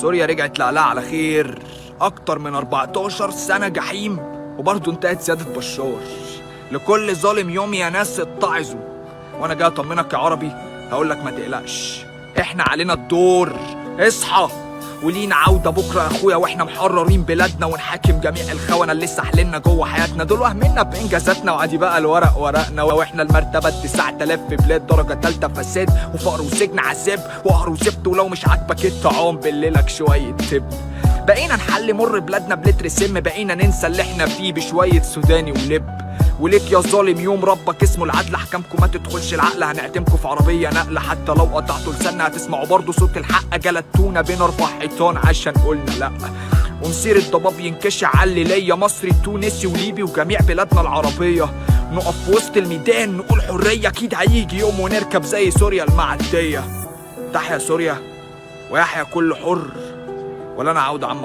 سوريا رجعت لقلاها على خير. اكتر من 14 سنة جحيم وبرضه انتهت سيادة بشار. لكل ظالم يوم يا ناس اتعظوا. وانا جاي اطمنك يا عربي، هقولك ما تقلقش، احنا علينا الدور. اصحى ولينا عودة بكرة يا اخويا، واحنا محررين بلادنا ونحاكم جميع الخونة اللي سحلنا جوه حياتنا. دول وهمنا بانجازاتنا وعادي بقى الورق ورقنا، واحنا المرتبة 9000 في بلاد درجة تالتة فساد وفقر وسجن عذاب وقهر وزفت. ولو مش عاجبك الطعام بالليلك شوية تب. بقينا نحل مر بلادنا بلتر سم، بقينا ننسى اللي احنا فيه بشوية سوداني ولب. وليك يا ظالم يوم ربك اسمه العدل، احكامكم ما تدخلش العقل، هنعتمكم في عربية نقل. حتى لو قطعتوا لساننا هتسمعوا برضو صوت الحق. جلدتونا بين 4 حيطان عشان قلنا لا. ومسير الضباب ينكشع علي ليا، مصري تونسي وليبي وجميع بلادنا العربية. نقف في وسط الميدان نقول حرية، اكيد هيجي يوم ونركب زي سوريا المعدية. تحيا سوريا ويحيا كل حر، ولا انا عودة عم